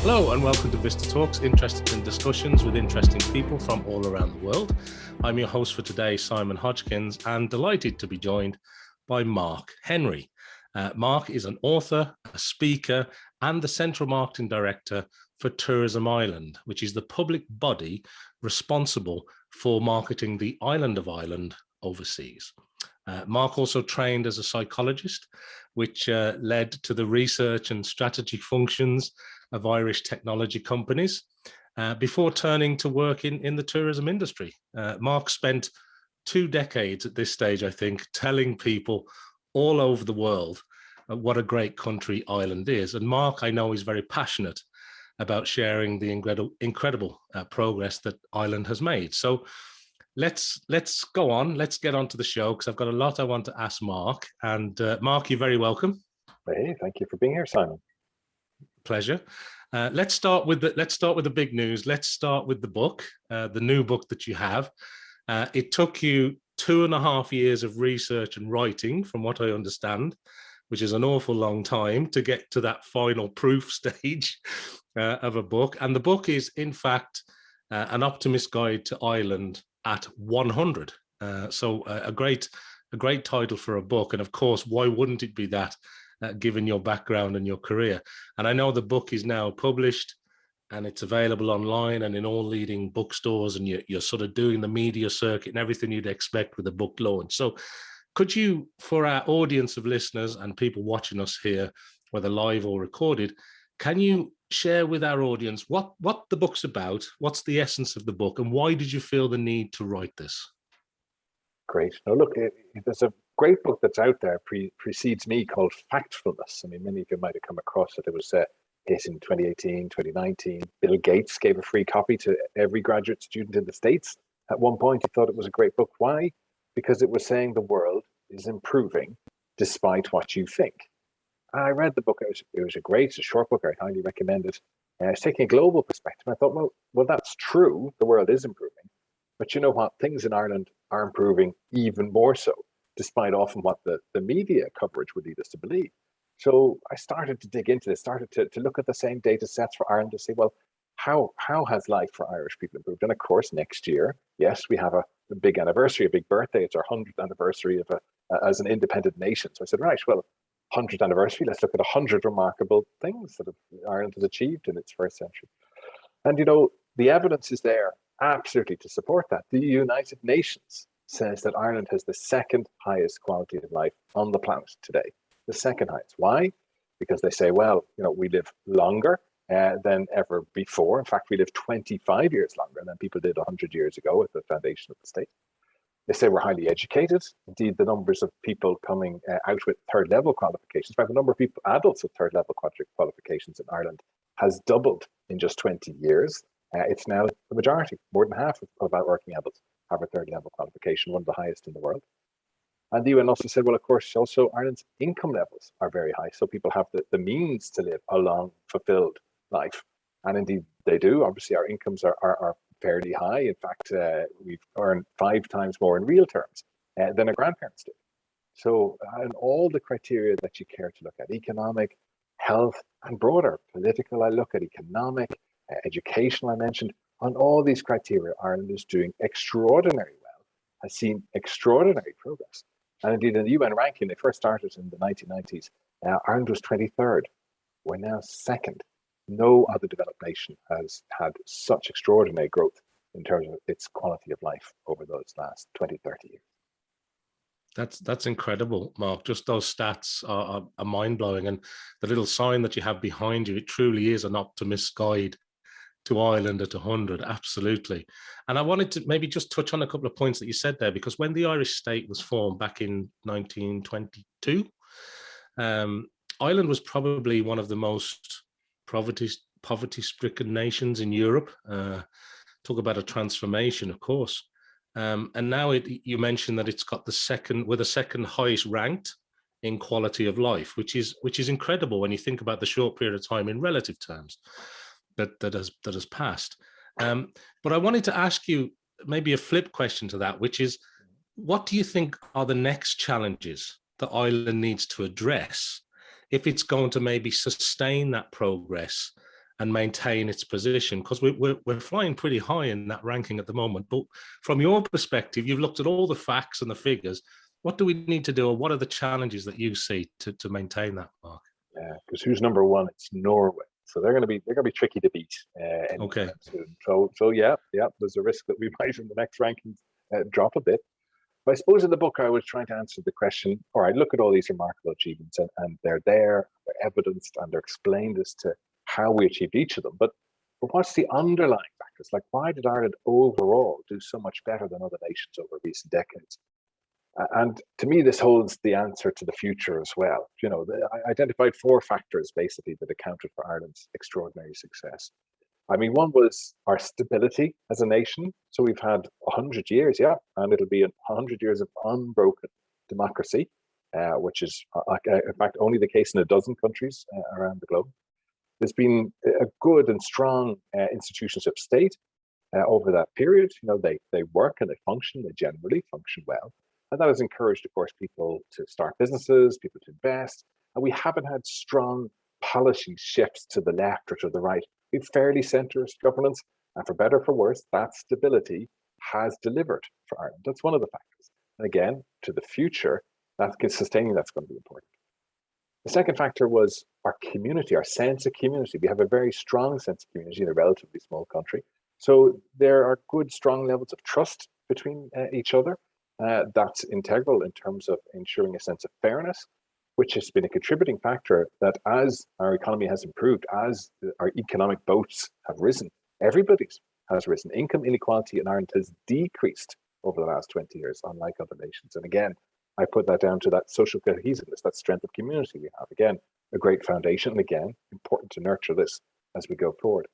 Hello and welcome to VistaTalks, interested in discussions with interesting people from all around the world. I'm your host for today, Simon Hodgkins, and delighted to be joined by Mark Henry. Mark is an author, a speaker, and the Central Marketing Director for Tourism Ireland, which is the public body responsible for marketing the island of Ireland overseas. Mark also trained as a psychologist, which led to the research and strategy functions of Irish technology companies before turning to work in the tourism industry. Mark spent 2 decades at this stage, I think, telling people all over the world what a great country Ireland is. And Mark, I know, is very passionate about sharing the incredible progress that Ireland has made. So let's go on. Let's get on to the show because I've got a lot I want to ask Mark. And Mark, you're very welcome. Hey, thank you for being here, Simon. Pleasure. Let's start with the big news. Let's start with the book, the new book that you have. It took you 2.5 years of research and writing, from what I understand, which is an awful long time to get to that final proof stage of a book. And the book is, in fact, an Optimist Guide to Ireland at 100. So a great title for a book. And of course, why wouldn't it be that? Given your background and your career. And I know the book is now published and it's available online and in all leading bookstores, and you're sort of doing the media circuit and everything you'd expect with a book launch. So could you, for our audience of listeners and people watching us here, whether live or recorded, can you share with our audience what the book's about, what's the essence of the book, and why did you feel the need to write this? Great. Now, look, there's a great book that's out there, precedes me, called Factfulness. I mean, many of you might have come across it. It was hit in 2018, 2019. Bill Gates gave a free copy to every graduate student in the States. At one point, he thought it was a great book. Why? Because it was saying the world is improving despite what you think. I read the book. It was it's a short book. I highly recommend it. It's taking a global perspective. I thought, well, that's true. The world is improving. But you know what? Things in Ireland are improving even more so, despite often what the media coverage would lead us to believe. So I started to dig into this, started to look at the same data sets for Ireland to say, well, how has life for Irish people improved? And of course, next year, yes, we have a big anniversary, a big birthday. It's our 100th anniversary of as an independent nation. So I said, right, well, 100th anniversary, let's look at 100 remarkable things that Ireland has achieved in its first century. And, you know, the evidence is there absolutely to support that. The United Nations says that Ireland has the second highest quality of life on the planet today. The second highest. Why? Because they say, well, you know, we live longer than ever before. In fact, we live 25 years longer than people did 100 years ago at the foundation of the state. They say we're highly educated. Indeed, the numbers of people coming out with third level qualifications, in fact, the number of people, adults with third level qualifications in Ireland has doubled in just 20 years. It's now the majority, more than half of our working adults have a third level qualification, one of the highest in the world. And the UN also said, well, of course, also Ireland's income levels are very high. So people have the means to live a long, fulfilled life. And indeed, they do. Obviously, our incomes are fairly high. In fact, we've earned 5 times more in real terms than our grandparents did. So and all the criteria that you care to look at, economic, health, and broader, political, I look at economic, educational, I mentioned, on all these criteria, Ireland is doing extraordinarily well, has seen extraordinary progress. And indeed, in the UN ranking, they first started in the 1990s. Ireland was 23rd. We're now second. No other developed nation has had such extraordinary growth in terms of its quality of life over those last 20, 30 years. That's incredible, Mark. Just those stats are mind-blowing. And the little sign that you have behind you, it truly is an Optimist Guide to Ireland at 100, absolutely. And I wanted to maybe just touch on a couple of points that you said there, because when the Irish state was formed back in 1922, Ireland was probably one of the most poverty-stricken nations in Europe. Talk about a transformation, of course. And now you mentioned that it's got the second highest ranked in quality of life, which is incredible when you think about the short period of time in relative terms that has passed. But I wanted to ask you maybe a flip question to that, which is, what do you think are the next challenges that Ireland needs to address if it's going to maybe sustain that progress and maintain its position? Because we're flying pretty high in that ranking at the moment. But from your perspective, you've looked at all the facts and the figures. What do we need to do, or what are the challenges that you see to maintain that, Mark? Yeah, because who's number one? It's Norway. So they're going to be tricky to beat anytime Okay. soon. So yeah, there's a risk that we might in the next rankings drop a bit. But I suppose in the book I was trying to answer the question. All right, look at all these remarkable achievements, and they're there, they're evidenced, and they're explained as to how we achieved each of them. But what's the underlying factors? Like, why did Ireland overall do so much better than other nations over recent decades? And to me, this holds the answer to the future as well. I identified four factors basically that accounted for Ireland's extraordinary success. I mean, one was our stability as a nation. So we've had 100 years, yeah, and it'll be 100 years of unbroken democracy, which is, in fact, only the case in a dozen countries around the globe. There's been a good and strong institutions of state over that period. They work and they function, they generally function well. And that has encouraged, of course, people to start businesses, people to invest. And we haven't had strong policy shifts to the left or to the right. We've fairly centrist governance. And for better or for worse, that stability has delivered for Ireland. That's one of the factors. And again, to the future, sustaining that's going to be important. The second factor was our community, our sense of community. We have a very strong sense of community in a relatively small country. So there are good, strong levels of trust between each other. That's integral in terms of ensuring a sense of fairness, which has been a contributing factor that as our economy has improved, as our economic boats have risen, everybody's has risen. Income inequality in Ireland has decreased over the last 20 years, unlike other nations. And again, I put that down to that social cohesiveness, that strength of community we have. Again, a great foundation, and again, important to nurture this as we go forward.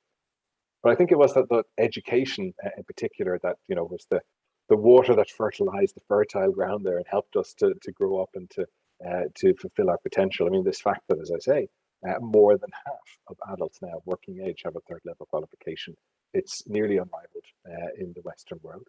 But I think it was that the education in particular that, was the water that fertilized the fertile ground there and helped us to grow up and to fulfill our potential. I mean, this fact that, as I say, more than half of adults now working age have a third level qualification. It's nearly unrivaled in the Western world.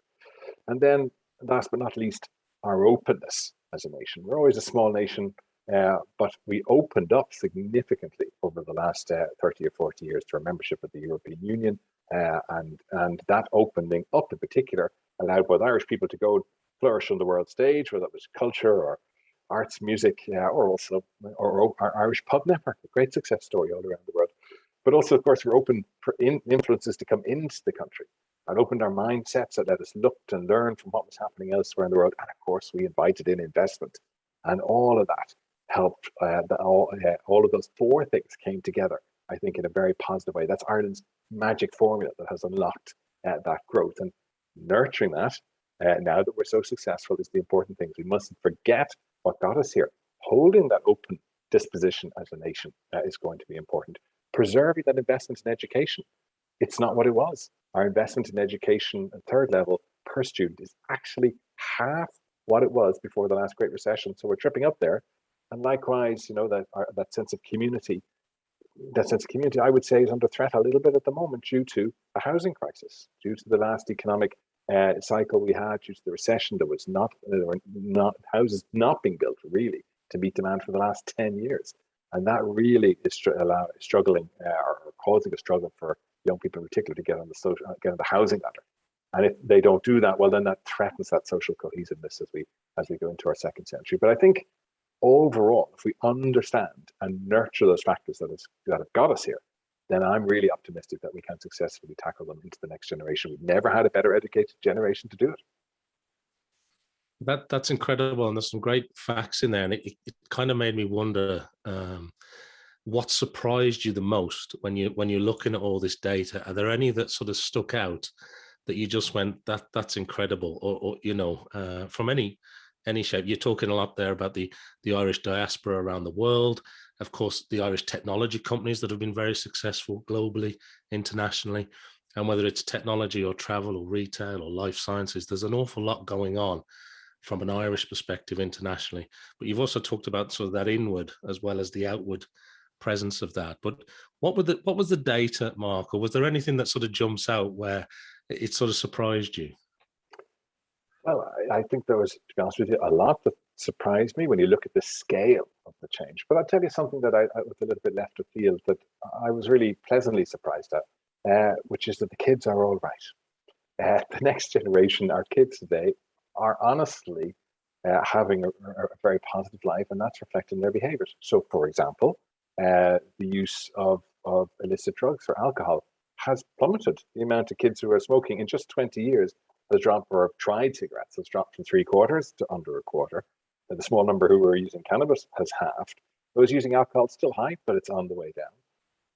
And then last but not least, our openness as a nation. We're always a small nation, but we opened up significantly over the last 30 or 40 years to our membership of the European Union. And that opening up in particular allowed both Irish people to go flourish on the world stage, whether it was culture or arts, music, or our Irish pub network, a great success story all around the world. But also, of course, we're open for influences to come into the country and opened our mindsets that let us look and learn from what was happening elsewhere in the world. And of course, we invited in investment. And all of that helped, all of those four things came together, I think, in a very positive way. That's Ireland's magic formula that has unlocked that growth. And nurturing that, now that we're so successful, is the important thing. We mustn't forget what got us here. Holding that open disposition as a nation is going to be important. Preserving that investment in education. It's not what it was. Our investment in education at third level per student is actually half what it was before the last Great Recession. So we're tripping up there. And likewise, that sense of community, I would say, is under threat a little bit at the moment due to a housing crisis, due to the last economic cycle we had, due to the recession. There were not houses not being built really to meet demand for the last 10 years. And that really is struggling or causing a struggle for young people in particular to get on the housing ladder. And if they don't do that, well, then that threatens that social cohesiveness as we go into our second century. But I think overall, if we understand and nurture those factors that have got us here, then I'm really optimistic that we can successfully tackle them into the next generation. We've never had a better educated generation to do it. That's incredible, and there's some great facts in there, and it kind of made me wonder what surprised you the most when you're looking at all this data. Are there any that sort of stuck out that you just went, that's incredible, or from any shape? You're talking a lot there about the Irish diaspora around the world, of course, the Irish technology companies that have been very successful globally, internationally, and whether it's technology or travel or retail or life sciences, there's an awful lot going on from an Irish perspective internationally. But you've also talked about sort of that inward as well as the outward presence of that. But what was the data, Mark, or was there anything that sort of jumps out where it sort of surprised you? Well, I think there was, to be honest with you, a lot that surprised me when you look at the scale of the change. But I'll tell you something that I was a little bit left of field that I was really pleasantly surprised at, which is that the kids are all right. The next generation, our kids today, are honestly having a very positive life, and that's reflected in their behaviors. So, for example, the use of illicit drugs or alcohol has plummeted. The amount of kids who are smoking in just 20 years has dropped, or have tried cigarettes has dropped from 3/4 to under a quarter. And the small number who are using cannabis has halved. Those using alcohol is still high, but it's on the way down.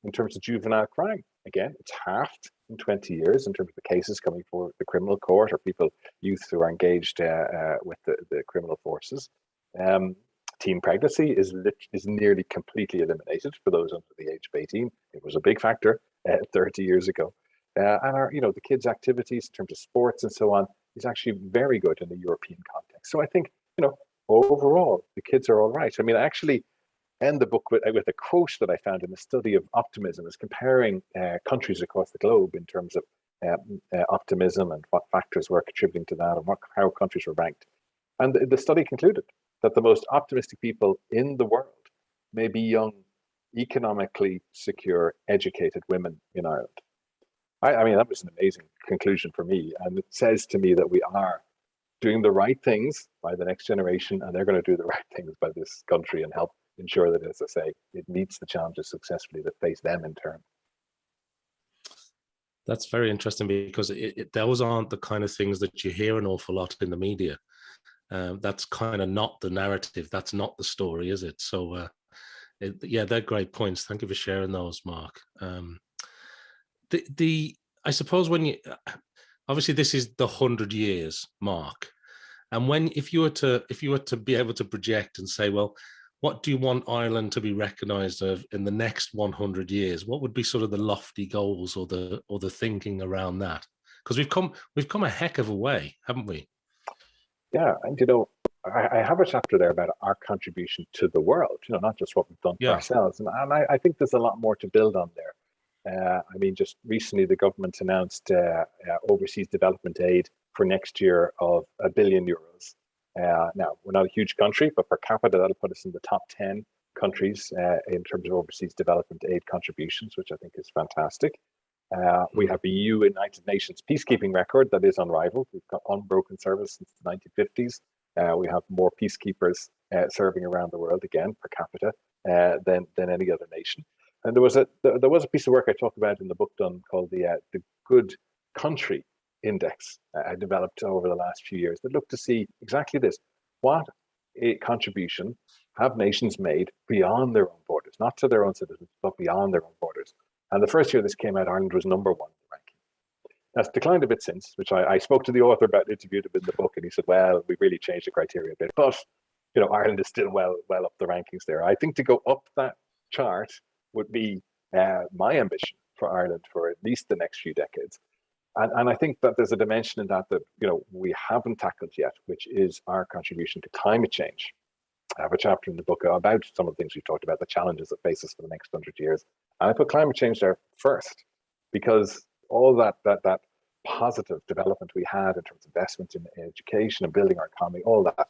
In terms of juvenile crime, again, it's halved in 20 years in terms of the cases coming for the criminal court or youth who are engaged with the criminal forces. Teen pregnancy is nearly completely eliminated for those under the age of 18. It was a big factor 30 years ago. And the kids' activities in terms of sports and so on is actually very good in the European context. So I think, overall, the kids are all right. I mean, I actually end the book with a quote that I found in a study of optimism, is comparing countries across the globe in terms of optimism and what factors were contributing to that and how countries were ranked. And the study concluded that the most optimistic people in the world may be young, economically secure, educated women in Ireland. I mean, that was an amazing conclusion for me. And it says to me that we are doing the right things by the next generation, and they're going to do the right things by this country and help ensure that, as I say, it meets the challenges successfully that face them in turn. That's very interesting, because those aren't the kind of things that you hear an awful lot in the media. That's kind of not the narrative. That's not the story, is it? So, yeah, they're great points. Thank you for sharing those, Mark. I suppose obviously this is the 100 years mark, and if you were to be able to project and say, well, what do you want Ireland to be recognised of in the next 100 years? What would be sort of the lofty goals or the thinking around that? Because we've come a heck of a way, haven't we? Yeah, and I have a chapter there about our contribution to the world. Not just what we've done for ourselves, and I think there's a lot more to build on there. I mean, just recently the government announced overseas development aid for next year of €1 billion. Now, we're not a huge country, but per capita, that'll put us in the top 10 countries in terms of overseas development aid contributions, which I think is fantastic. We have a United Nations peacekeeping record that is unrivaled. We've got unbroken service since the 1950s. We have more peacekeepers serving around the world, again, per capita, than any other nation. And there was a piece of work I talk about in the book done called the Good Country Index I developed over the last few years that looked to see exactly this: what a contribution have nations made beyond their own borders, not to their own citizens, but beyond their own borders. And the first year this came out, Ireland was number one in the ranking. That's declined a bit since, which I spoke to the author about, interviewed him in the book, and he said, well, we really changed the criteria a bit, but Ireland is still well up the rankings there. I think to go up that chart would be my ambition for Ireland for at least the next few decades. And I think that there's a dimension in that we haven't tackled yet, which is our contribution to climate change. I have a chapter in the book about some of the things we've talked about, the challenges that face us for the next 100 years. And I put climate change there first, because all that positive development we had in terms of investment in education and building our economy, all that,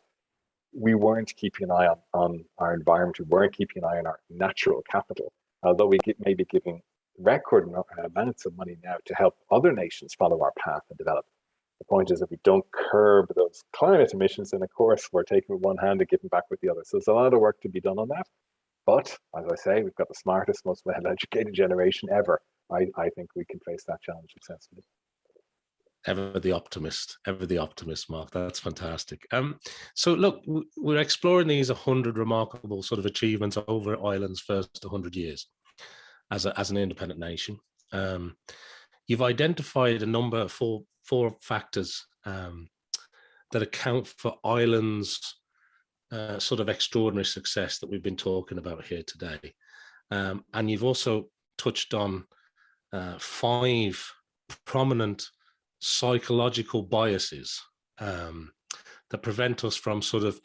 we weren't keeping an eye on our environment. We weren't keeping an eye on our natural capital, although we may be giving record amounts of money now to help other nations follow our path and develop. The point is, if we don't curb those climate emissions, then of course we're taking with one hand and giving back with the other. So there's a lot of work to be done on that. But as I say, we've got the smartest, most well-educated generation ever. I think we can face that challenge successfully. Ever the optimist, Mark. That's fantastic. So look, we're exploring these 100 remarkable sort of achievements over Ireland's first 100 years as an independent nation. You've identified a number of four factors that account for Ireland's sort of extraordinary success that we've been talking about here today. And you've also touched on 5 prominent psychological biases that prevent us from sort of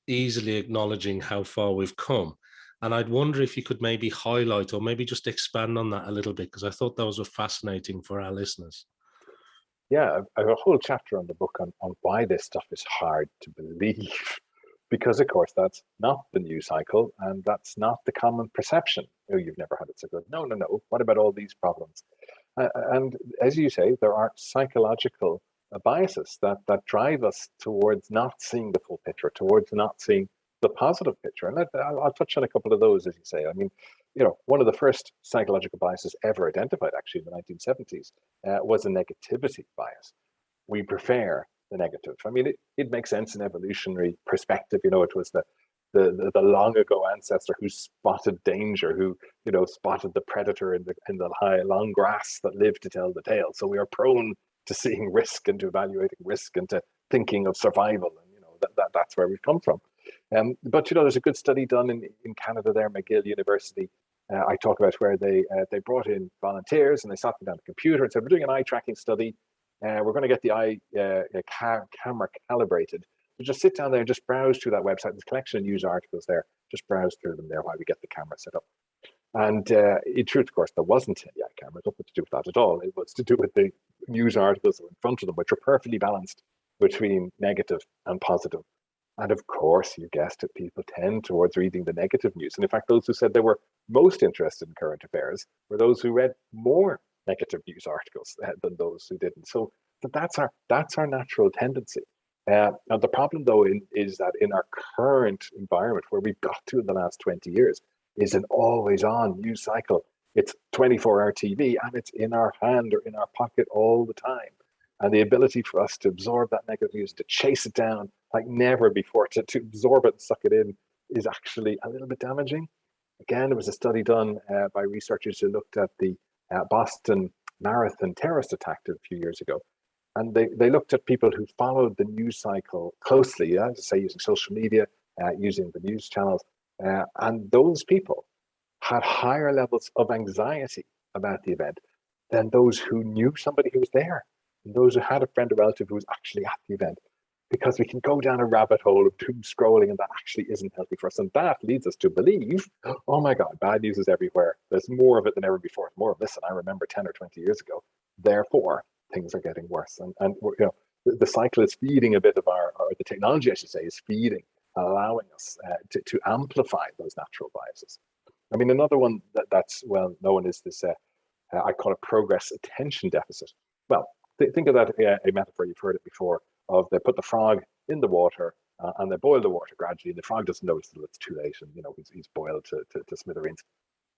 easily acknowledging how far we've come. And I'd wonder if you could maybe highlight or maybe just expand on that a little bit, because I thought those were fascinating for our listeners. Yeah, I have a whole chapter on the book on why this stuff is hard to believe, because, of course, that's not the news cycle and that's not the common perception. Oh, you've never had it so good. No, no, no. What about all these problems? And as you say, there are psychological biases that drive us towards not seeing the full picture, towards not seeing the positive picture. And I'll touch on a couple of those, as you say. I mean, one of the first psychological biases ever identified, actually, in the 1970s, was a negativity bias. We prefer the negative. I mean, it makes sense in evolutionary perspective. It was the long ago ancestor who spotted danger, who spotted the predator in the high long grass that lived to tell the tale. So we are prone to seeing risk and to evaluating risk and to thinking of survival, and that's where we've come from. But there's a good study done in Canada there, McGill University. I talk about where they brought in volunteers and they sat them down the computer and said, we're doing an eye tracking study. We're going to get the eye camera calibrated. So just sit down there and just browse through that website. There's a collection of news articles there. Just browse through them there while we get the camera set up. And in truth, of course, there wasn't any eye camera. Nothing to do with that at all. It was to do with the news articles that were in front of them, which were perfectly balanced between negative and positive. And of course, you guessed it, people tend towards reading the negative news. And in fact, those who said they were most interested in current affairs were those who read more negative news articles than those who didn't. So that's our natural tendency. Now the problem, though, is that in our current environment, where we've got to in the last 20 years, is an always-on news cycle. It's 24-hour TV, and it's in our hand or in our pocket all the time. And the ability for us to absorb that negative news, to chase it down like never before, to absorb it and suck it in, is actually a little bit damaging. Again, there was a study done by researchers who looked at the Boston Marathon terrorist attack a few years ago. And they looked at people who followed the news cycle closely, as I say, using social media, using the news channels. And those people had higher levels of anxiety about the event than those who knew somebody who was there, and those who had a friend or relative who was actually at the event. Because we can go down a rabbit hole of doom scrolling, and that actually isn't healthy for us. And that leads us to believe, oh my God, bad news is everywhere. There's more of it than ever before. More of this than I remember 10 or 20 years ago. Therefore, things are getting worse. And the cycle is feeding a bit of or the technology, I should say, is feeding, allowing us to amplify those natural biases. I mean, another one that's well known is this, I call it progress attention deficit. Well, think of that a metaphor, you've heard it before, of they put the frog in the water and they boil the water gradually, and the frog doesn't notice until it's too late, and he's boiled to smithereens.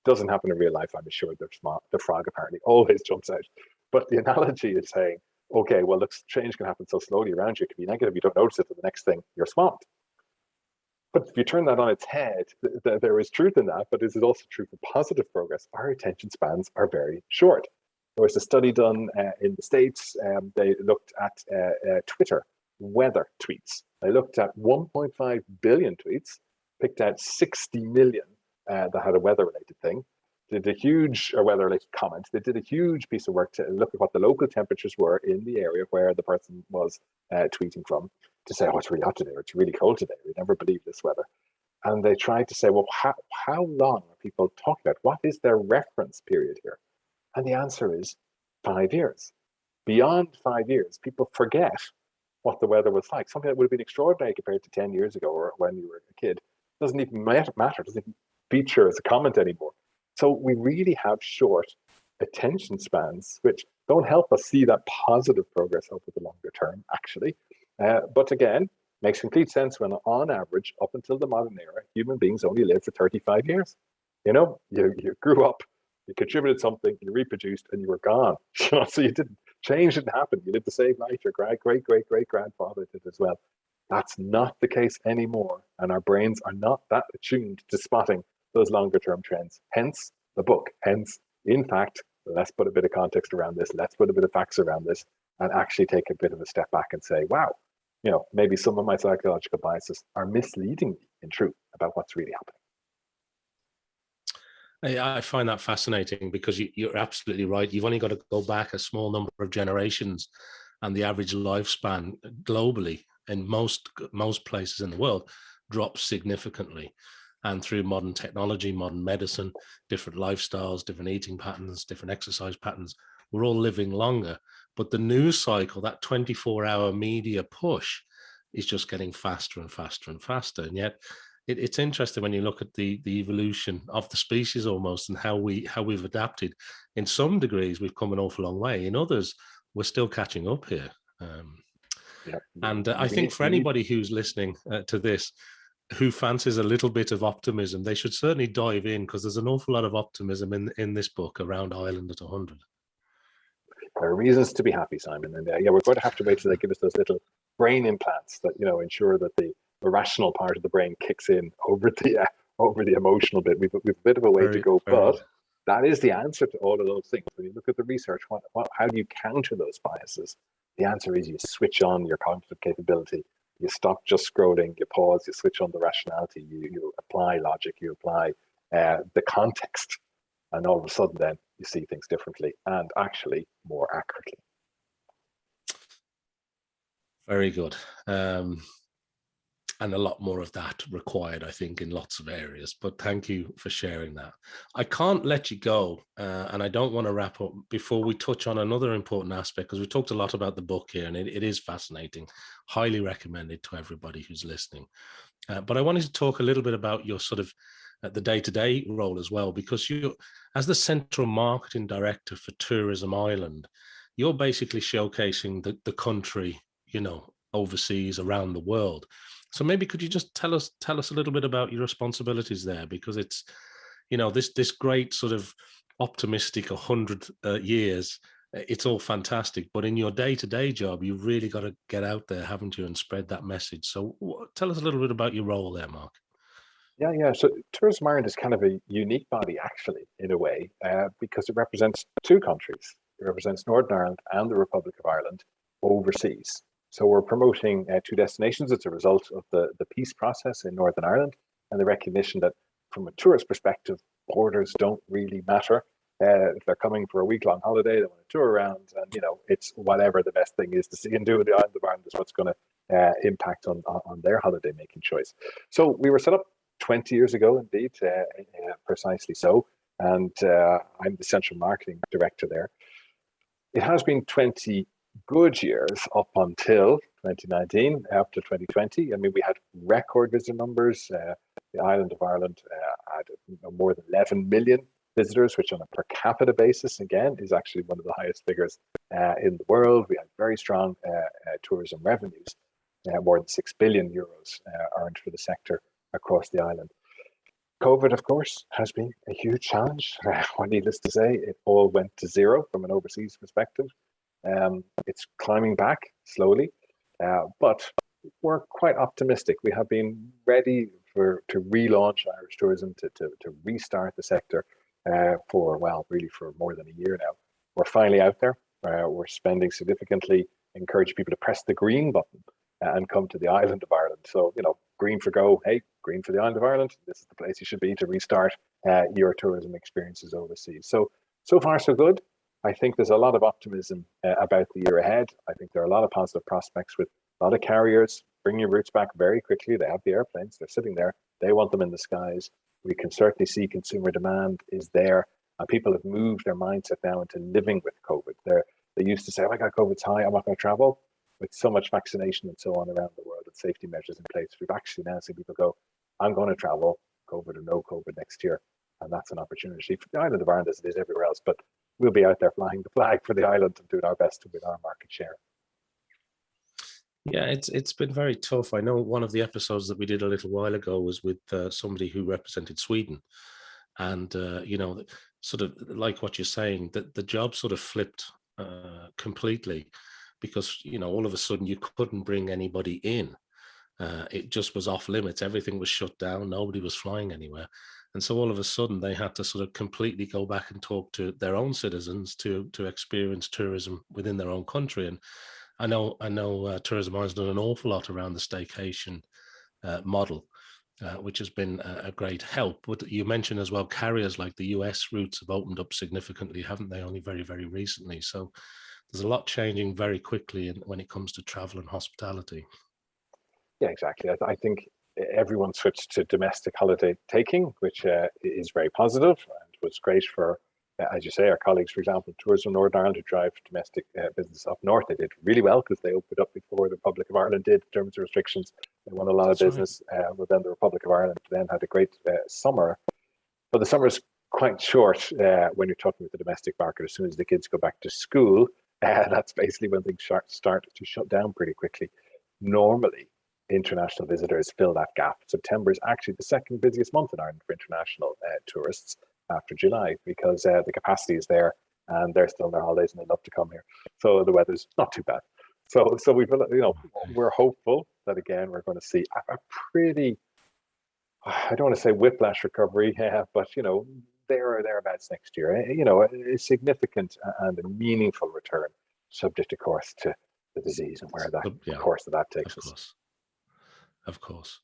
Doesn't happen in real life, I'm assured. The frog apparently always jumps out. But the analogy is saying, okay, well, the change can happen so slowly around you, it can be negative, you don't notice it, and the next thing, you're swamped. But if you turn that on its head, there is truth in that, but this is also true for positive progress. Our attention spans are very short. There was a study done in the States. They looked at Twitter weather tweets. They looked at 1.5 billion tweets, picked out 60 million that had a weather-related thing, did a huge weather-related comment. They did a huge piece of work to look at what the local temperatures were in the area where the person was tweeting from, to say, oh, it's really hot today, or it's really cold today. We never believe this weather. And they tried to say, well, how long are people talking about? What is their reference period here? And the answer is 5 years. Beyond 5 years, people forget what the weather was like. Something that would have been extraordinary compared to 10 years ago or when you were a kid doesn't even matter, doesn't even feature as a comment anymore. So we really have short attention spans, which don't help us see that positive progress over the longer term, actually. But again, makes complete sense when on average, up until the modern era, human beings only lived for 35 years. You grew up, you contributed something, you reproduced, and you were gone. So change didn't happen. You lived the same life your great-great-great-great-grandfather did as well. That's not the case anymore. And our brains are not that attuned to spotting those longer term trends. Hence the book. Hence, in fact, let's put a bit of context around this. Let's put a bit of facts around this and actually take a bit of a step back and say, wow, maybe some of my psychological biases are misleading me in truth about what's really happening. I find that fascinating because you're absolutely right. You've only got to go back a small number of generations, and the average lifespan globally in most places in the world drops significantly. And through modern technology, modern medicine, different lifestyles, different eating patterns, different exercise patterns, we're all living longer. But the news cycle, that 24-hour media push, is just getting faster and faster and faster. And yet it's interesting when you look at the evolution of the species almost, and how we've adapted. In some degrees, we've come an awful long way. In others, we're still catching up here. Yeah. And I think for anybody who's listening to this, who fancies a little bit of optimism, they should certainly dive in, because there's an awful lot of optimism in this book around Ireland at 100. There are reasons to be happy, Simon. And yeah, we're going to have to wait till they give us those little brain implants that, you know, ensure that the rational part of the brain kicks in over the emotional bit. We've a bit of a way to go, but that is the answer to all of those things. When you look at the research, how do you counter those biases? The answer is you switch on your cognitive capability. You stop just scrolling, you pause, you switch on the rationality, you apply logic, you apply the context, and all of a sudden then you see things differently and actually more accurately. Very good. And a lot more of that required, I think, in lots of areas. But thank you for sharing that. I can't let you go, and I don't want to wrap up before we touch on another important aspect, because we talked a lot about the book here, and it is fascinating. Highly recommended to everybody who's listening. But I wanted to talk a little bit about your sort of the day-to-day role as well, because you, as the Central Marketing Director for Tourism Ireland, you're basically showcasing the country, you know, overseas, around the world. So maybe could you just tell us a little bit about your responsibilities there, because it's, you know, this great sort of optimistic 100 years. It's all fantastic, but in your day-to-day job, you've really got to get out there, haven't you, and spread that message. So tell us a little bit about your role there, Mark. Yeah. So Tourism Ireland is kind of a unique body, actually, in a way, because it represents two countries. It represents Northern Ireland and the Republic of Ireland overseas. So we're promoting two destinations. It's a result of the peace process in Northern Ireland and the recognition that from a tourist perspective, borders don't really matter. If they're coming for a week-long holiday, they want to tour around, and, you know, it's whatever the best thing is to see and do in the island of Ireland is what's going to impact on their holiday making choice. So we were set up 20 years ago, indeed, precisely so. And I'm the Central Marketing Director there. It has been 20 good years up until 2019, up to 2020. I mean, we had record visitor numbers. The island of Ireland had more than 11 million visitors, which on a per capita basis, again, is actually one of the highest figures in the world. We had very strong tourism revenues, more than 6 billion euros earned for the sector across the island. COVID, of course, has been a huge challenge. Needless to say, it all went to zero from an overseas perspective. It's climbing back slowly, but we're quite optimistic. We have been ready to relaunch Irish tourism, to restart the sector for more than a year now. We're finally out there. We're spending significantly, encourage people to press the green button and come to the island of Ireland. So, you know, green for go, hey, green for the island of Ireland. This is the place you should be to restart your tourism experiences overseas. So far, so good. I think there's a lot of optimism about the year ahead. I think there are a lot of positive prospects with a lot of carriers. Bring your roots back very quickly. They have the airplanes. They're sitting there. They want them in the skies. We can certainly see consumer demand is there. And people have moved their mindset now into living with COVID. They used to say, oh my God, COVID's high. I'm not going to travel. With so much vaccination and so on around the world and safety measures in place, we've actually now seen people go, I'm going to travel, COVID or no COVID next year. And that's an opportunity for the island of Ireland as it is everywhere else. But we'll be out there flying the flag for the island and doing our best to win our market share. Yeah, it's been very tough. I know one of the episodes that we did a little while ago was with somebody who represented Sweden. And, you know, sort of like what you're saying, that the job sort of flipped completely, because, you know, all of a sudden you couldn't bring anybody in. It just was off limits. Everything was shut down. Nobody was flying anywhere. And so all of a sudden they had to sort of completely go back and talk to their own citizens to experience tourism within their own country. And I know Tourism Ireland's done an awful lot around the staycation model, which has been a great help. But you mentioned as well, carriers like the US routes have opened up significantly, haven't they? Only very, very recently. So there's a lot changing very quickly when it comes to travel and hospitality. Yeah, exactly. I think everyone switched to domestic holiday taking, which is very positive and was great for as you say, our colleagues, for example, Tourism Northern Ireland, who drive domestic business up north, they did really well because they opened up before the Republic of Ireland did in terms of restrictions. They won a lot of business. But then the Republic of Ireland then had a great summer. But the summer is quite short when you're talking with the domestic market. As soon as the kids go back to school, that's basically when things start to shut down pretty quickly. Normally, international visitors fill that gap. September is actually the second busiest month in Ireland for international tourists after July, because the capacity is there and they're still on their holidays and they love to come here. So the weather's not too bad. So we've, we're hopeful that again we're going to see a pretty, I don't want to say whiplash recovery, but there or thereabouts next year. A significant and a meaningful return, subject, of course, to the disease and where that course that takes us. Of course.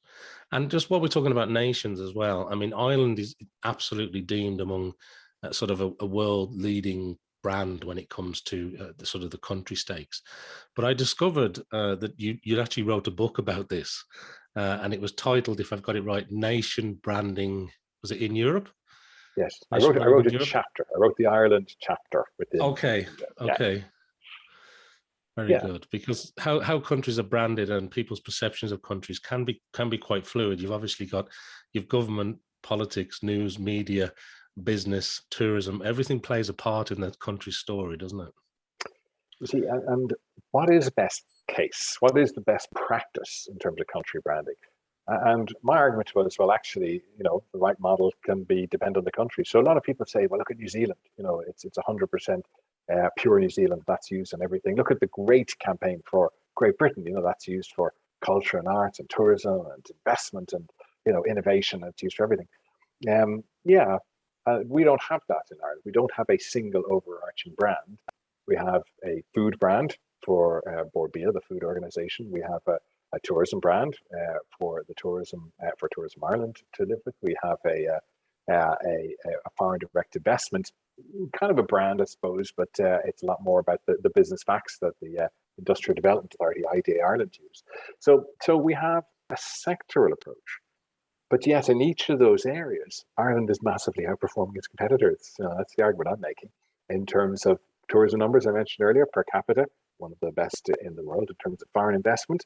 And just while we're talking about nations as well, I mean, Ireland is absolutely deemed among sort of a world leading brand when it comes to the sort of the country stakes. But I discovered that you actually wrote a book about this, and it was titled, if I've got it right, Nation Branding. Was it in Europe? Yes, I wrote a chapter. I wrote the Ireland chapter within. Okay. Very good, because how countries are branded and people's perceptions of countries can be quite fluid. You've obviously got government, politics, news, media, business, tourism. Everything plays a part in that country's story, doesn't it? You see, and what is best case? What is the best practice in terms of country branding? And my argument was, well, actually, the right model can be depend on the country. So a lot of people say, well, look at New Zealand. It's 100%. Pure New Zealand, that's used in everything. Look at the great campaign for Great Britain, that's used for culture and arts and tourism and investment and innovation, and it's used for everything. We don't have that in Ireland. We don't have a single overarching brand. We have a food brand for Bord Bia, the food organization. We have a tourism brand for Tourism Ireland to live with. We have a foreign direct investment, kind of a brand, I suppose, but it's a lot more about the business facts that the Industrial Development Authority, IDA Ireland, use. So we have a sectoral approach, but yet in each of those areas, Ireland is massively outperforming its competitors. That's the argument I'm making. In terms of tourism numbers, I mentioned earlier, per capita, one of the best in the world. In terms of foreign investment,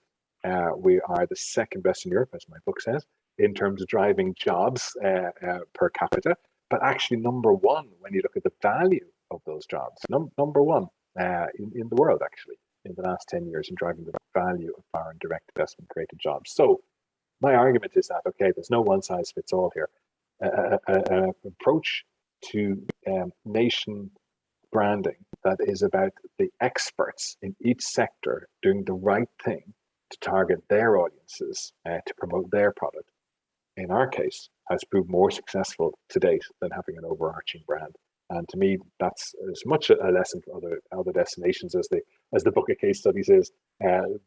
we are the second best in Europe, as my book says, in terms of driving jobs per capita, but actually number one when you look at the value of those jobs. Number one in the world, actually, in the last 10 years in driving the value of foreign direct investment created jobs. So my argument is that, okay, there's no one size fits all here. An approach to nation branding that is about the experts in each sector doing the right thing to target their audiences, to promote their product, in our case, has proved more successful to date than having an overarching brand. And to me, that's as much a lesson for other destinations as the book of case studies is, and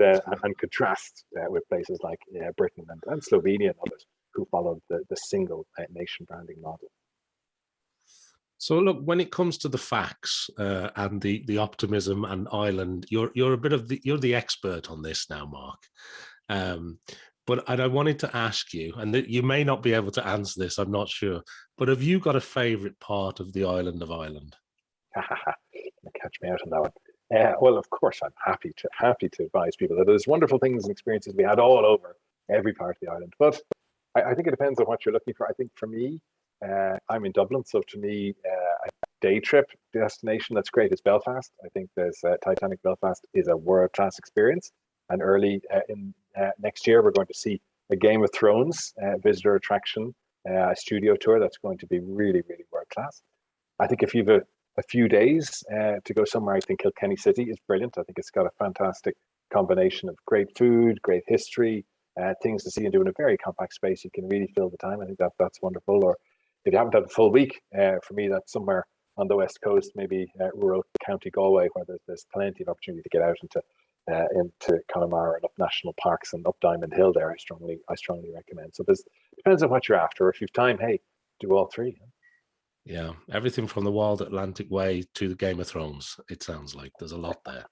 contrast with places like Britain and Slovenia and others who followed the single nation branding model. So look, when it comes to the facts and the optimism and Ireland, you're you're the expert on this now, Mark. But I wanted to ask you, and you may not be able to answer this, I'm not sure, but have you got a favourite part of the island of Ireland? Catch me out on that one. Well, of course, I'm happy to advise people that there's wonderful things and experiences we had all over every part of the island. But I think it depends on what you're looking for. I think for me, I'm in Dublin, so to me, a day trip destination that's great is Belfast. I think there's Titanic Belfast is a world-class experience. And early in next year, we're going to see a Game of Thrones visitor attraction, a studio tour that's going to be really, really world-class. I think if you've a few days to go somewhere, I think Kilkenny City is brilliant. I think it's got a fantastic combination of great food, great history, things to see and do in a very compact space. You can really fill the time. I think that's wonderful. Or if you haven't had a full week, for me, that's somewhere on the west coast, maybe rural County Galway, where there's plenty of opportunity to get out into Connemara and up national parks and up Diamond Hill. There, I strongly recommend. So it depends on what you're after. If you've time, hey, do all three. Yeah, everything from the Wild Atlantic Way to the Game of Thrones. It sounds like there's a lot there.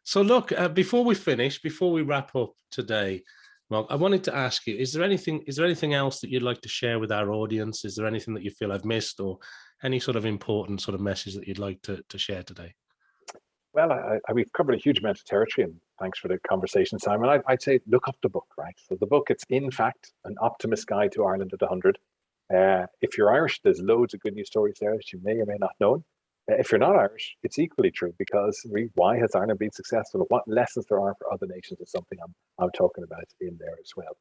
So look, before we wrap up today, Mark, I wanted to ask you: is there anything else that you'd like to share with our audience? Is there anything that you feel I've missed, or any sort of important sort of message that you'd like to share today? Well, we've covered a huge amount of territory, and thanks for the conversation, Simon. I'd say look up the book, right? So the book, it's in fact an Optimist Guide to Ireland at 100. If you're Irish, there's loads of good news stories there that you may or may not know. If you're not Irish, it's equally true, because why has Ireland been successful? What lessons there are for other nations is something I'm talking about in there as well.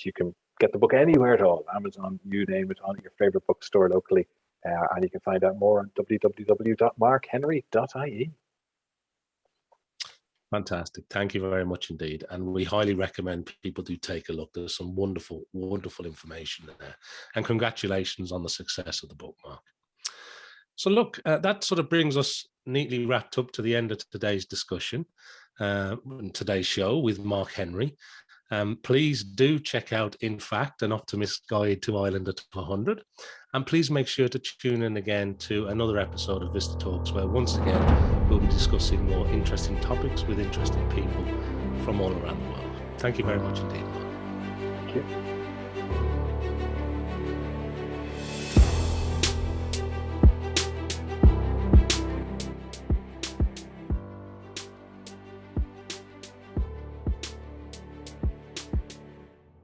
You can get the book anywhere at all, Amazon, you name it, on your favorite bookstore locally. And you can find out more on www.markhenry.ie. Fantastic. Thank you very much indeed. And we highly recommend people do take a look. There's some wonderful, wonderful information in there. And congratulations on the success of the book, Mark. So look, that sort of brings us neatly wrapped up to the end of today's discussion, today's show with Mark Henry. Please do check out, in fact, An Optimist Guide to Ireland at 100. And please make sure to tune in again to another episode of VistaTalks, where once again, we'll be discussing more interesting topics with interesting people from all around the world. Thank you very much indeed, Mark. Thank you.